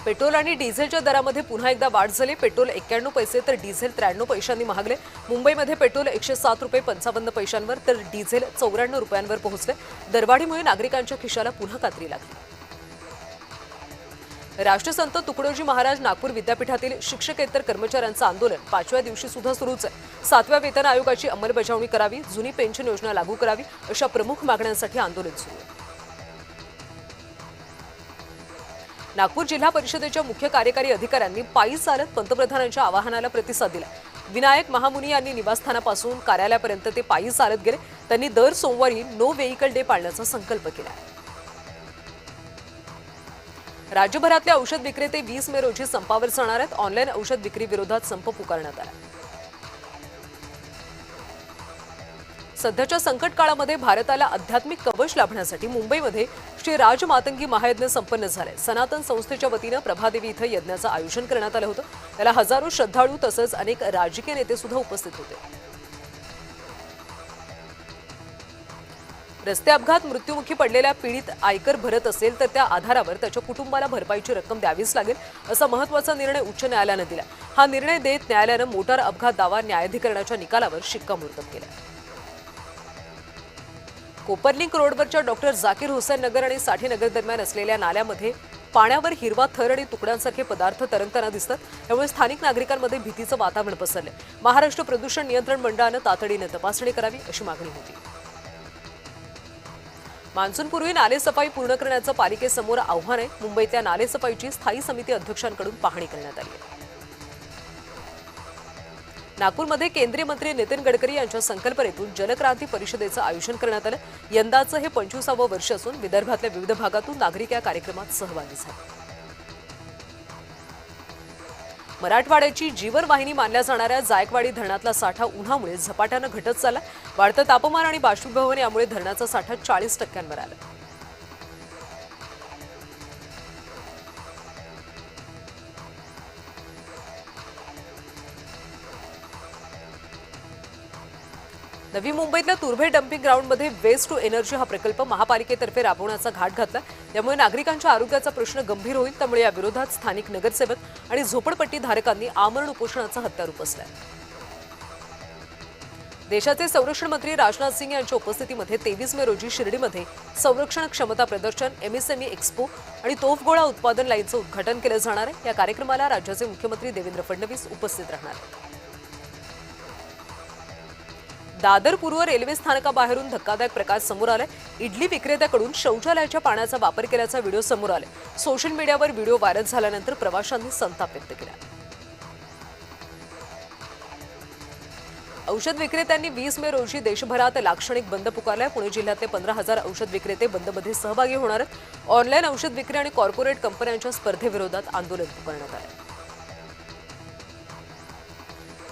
Petrol आणि डिझेलच्या दरामध्ये पुन्हा एकदा वाढ झाली। पेट्रोल 91 पैसे तर डिझेल 93 पैशांनी महागले। मुंबईमध्ये पेट्रोल 107 रुपये 55 पैशांवर तर डिझेल 94 रुपयांवर पोहोचले। दरवाढीमुळे नागरिकांच्या खिशाला पुन्हा कात्री लागली। राष्ट्रसंत तुकडोजी महाराज नागपूर विद्यापीठातील शिक्षकेतर कर्मचाऱ्यांचं आंदोलन 5व्या दिवशी सुद्धा सुरूच आहे। 7व्या वेतन आयोगाची अंमलबजावणी करावी, जुनी पेन्शन योजना लागू करावी अशा प्रमुख मागण्यांसाठी आंदोलन सुरू आहे। नागपूर जिल्हा परिषदेच्या मुख्य कार्यकारी अधिकाऱ्यांनी पायी चालत पंतप्रधानांच्या आवाहनाला प्रतिसाद दिला। विनायक महामुनी यांनी निवासस्थानापासून कार्यालयापर्यंत ते पायी चालत गेले। त्यांनी दर सोमवारी नो व्हेइकल डे पाळण्याचा संकल्प केला। राज्यभरातले औषध विक्रेते 20 मे रोजी संपावर जाणार आहेत। ऑनलाईन औषध विक्री विरोधात संप पुकारण्यात आला। सध्याच्या संकट काळामध्ये भारताला आध्यात्मिक कवच लाभण्यासाठी मुंबईमध्ये श्री राजमातंगी महायज्ञ संपन्न झाले। सनातन संस्थेच्या वतीने प्रभादेवी इथं यज्ञाचं आयोजन करण्यात आलं होतं। त्याला हजारो श्रद्धाळू तसंच अनेक राजकीय नेते सुद्धा उपस्थित होते। रस्ते अपघात मृत्युमुखी पडलेल्या पीडित आयकर भरत असेल तर त्या आधारावर त्याच्या कुटुंबाला भरपाईची रक्कम द्यावीच लागेल असा महत्त्वाचा निर्णय उच्च न्यायालयाने दिला। हा निर्णय देत न्यायालयाने मोटार अपघात दावा न्यायाधिकरणाच्या निकालावर शिक्कामोर्तब केलं। कोपरलिंक रोडवरच्या डॉक्टर जाकीर हुसेन नगर आणि साठी नगर दरम्यान असलेल्या नाल्यामध्ये पाण्यावर हिरवा थर आणि तुकड्यांसारखे पदार्थ तरंगताना दिसतात। त्यामुळे स्थानिक नागरिकांमध्ये भीतीचं वातावरण पसरले। महाराष्ट्र प्रदूषण नियंत्रण मंडळाने तातडीने तपासणी करावी अशी मागणी होती। मान्सूनपूर्वी नालेसफाई पूर्ण करण्याचं पालिकेसमोर आव्हान आहे। मुंबईतल्या नालेसफाईची स्थायी समिती अध्यक्षांकडून पाहणी करण्यात आली आहे। नागपूरमध्ये केंद्रीय मंत्री नितीन गडकरी यांच्या संकल्पनेतून जलक्रांती परिषदेचं आयोजन करण्यात आलं। यंदाचं हे 25वं वर्ष असून विदर्भातल्या विविध भागातून नागरिक या कार्यक्रमात सहभागी झाले। मराठवाड्याची जीवनवाहिनी मानल्या जाणाऱ्या जायकवाडी धरणातला साठा उन्हामुळे झपाट्यानं घटत चालला। वाढतं तापमान आणि बाष्पीभवन यामुळे धरणाचा साठा 40% आला। नवी मुंबईतल्या तुर्भे डम्पिंग ग्राउंडमध्ये वेस्ट टू एनर्जी हा प्रकल्प महापालिकेतर्फे राबवण्याचा घाट घातला। त्यामुळे नागरिकांच्या आरोग्याचा प्रश्न गंभीर होईल। त्यामुळे या विरोधात स्थानिक नगरसेवक आणि झोपडपट्टी धारकांनी आमरण उपोषणाचा हत्यार उपसलाय। देशाचे संरक्षण मंत्री राजनाथ सिंह यांच्या उपस्थितीमध्ये 23 मे रोजी शिर्डीमध्ये संरक्षण क्षमता प्रदर्शन, एमएसएमई एक्स्पो आणि तोफगोळा उत्पादन लाईनचं उद्घाटन केलं जाणार आहे। या कार्यक्रमाला राज्याचे मुख्यमंत्री देवेंद्र फडणवीस उपस्थित राहणार आहेत। दादर पूर्व रेल्वे स्थानकाबाहेरून धक्कादायक प्रकार समोर आलाय। इडली विक्रेत्याकडून शौचालयाच्या पाण्याचा वापर केल्याचा व्हिडिओ समोर आलाय। सोशल मीडियावर व्हिडिओ व्हायरल झाल्यानंतर प्रवाशांनी संताप व्यक्त केला। औषध विक्रेत्यांनी 20 मे रोजी देशभरात लाक्षणिक बंद पुकारलाय। पुणे जिल्ह्यातले 15,000 औषध विक्रेते बंदमध्ये सहभागी होणार आहेत। ऑनलाईन औषध विक्री आणि कॉर्पोरेट कंपन्यांच्या स्पर्धेविरोधात आंदोलन पुकारण्यात आलं।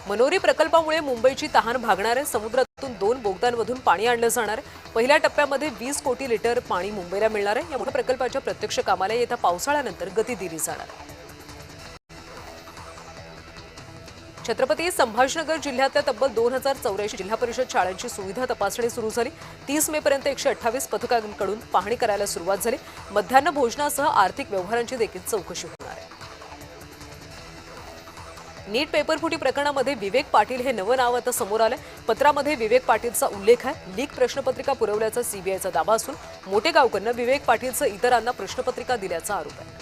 मनोरी प्रकल्पामुळे मुंबईची तहान भागणार आहे। समुद्रातून 2 बोगद्यांमधून पाणी आणलं जाणार आहे। पहिल्या टप्प्यामध्ये 20 कोटी लिटर पाणी मुंबईला मिळणार आहे। या मोठ्या प्रकल्पाच्या प्रत्यक्ष कामाला येत्या पावसाळ्यानंतर गती दिली जाणार आहे। छत्रपती संभाजीनगर जिल्ह्यातल्या तब्बल 2084 जिल्हा परिषद शाळांची सुविधा तपासणी सुरू झाली। 30 मे पर्यंत 128 पथकांकडून पाहणी करायला सुरुवात झाली। मध्यान्ह भोजनासह आर्थिक व्यवहारांची देखील चौकशी होणार आहे। नीट पेपरफुटी प्रकरणामध्ये विवेक पाटील हे नवं नाव आता समोर आलंय। पत्रामध्ये विवेक पाटीलचा उल्लेख आहे। लीक प्रश्नपत्रिका पुरवल्याचा सीबीआयचा दावा असून मोठे गावकरनं विवेक पाटीलचं इतरांना प्रश्नपत्रिका दिल्याचा आरोप आहे।